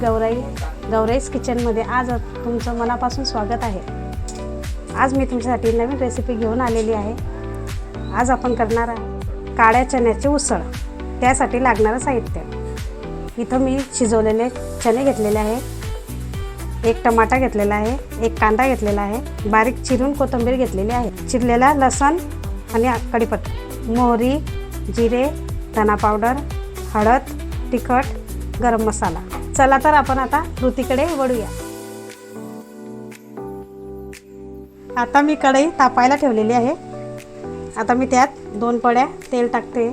गौराईस किचनमध्ये आज तुमचं मनापासून स्वागत आहे। आज मी तुमच्यासाठी नवीन रेसिपी घेऊन आलेली आहे। आज आपण करणार आहे काळ्या चण्याची उसळ। त्यासाठी लागणारं साहित्य इथं मी शिजवलेले चणे घेतलेले आहे, एक टमाटा घेतलेला आहे, एक कांदा घेतलेला आहे, बारीक चिरून कोथिंबीर घेतलेली आहे, चिरलेला लसूण आणि कढीपत्ता, मोहरी, जिरे, धना पावडर, हळद, तिखट, गरम मसाला। चला तर आपण आता कृतीकडे वळूया। आता मी कढई तापायला ठेवलेली आहे। आता मी त्यात 2 पड्या तेल टाकते।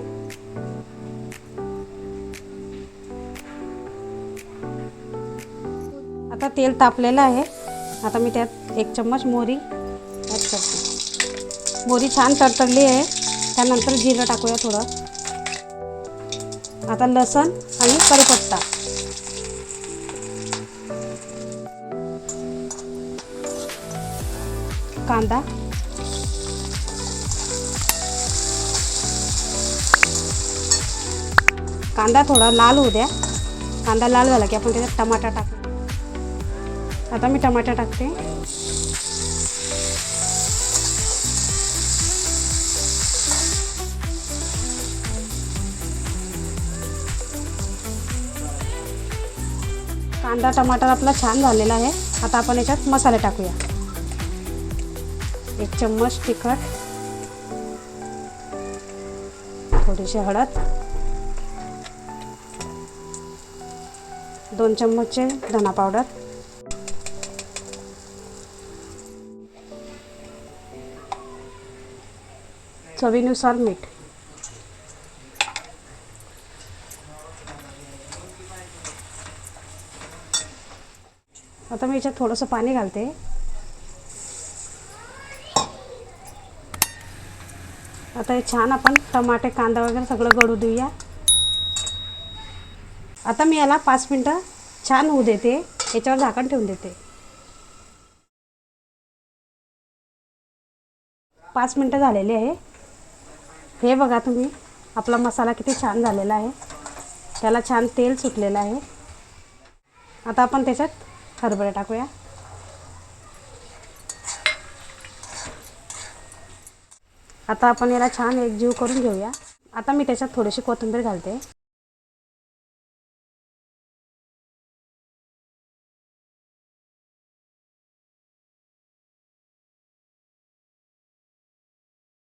आता तेल तापलेलं आहे। आता मी त्यात 1 चम्मच मोहरी ॲड करते। मोहरी छान तडतडली आहे, त्यानंतर जिरं टाकूया थोडं। आता लसूण आणि कढीपत्ता, कांदा, कांदा थोडा लाल होऊ द्या। कांदा लाल झाला की आपण त्याच्यात टमाटा टाकू। आता मी टमाटा टाकते। कांदा टमाटर आपला छान झालेला आहे। आता आपण याच्यात मसाले टाकूया। 1 चम्मच तिखट, थोडीशी हळद, 2 चम्मच धना पावडर, चवीनुसार मीठ। आता मी याच्यात थोडंसं पाणी घालते। आता हे छान आपण टमाटे कांदा वगैरे सगळं गळू देऊया। आता मी याला 5 मिनिटं छान होऊ देते। याच्यावर झाकण ठेवून देते। 5 मिनिटं झालेली आहे। हे बघा तुम्ही, आपला मसाला किती छान झालेला आहे। त्याला छान तेल सुटलेलं आहे। आता आपण त्याच्यात हरभरे टाकूया। आता आपण याला छान एकजीव करून घेऊया। आता मी त्याच्यात थोडीशी कोथिंबीर घालते।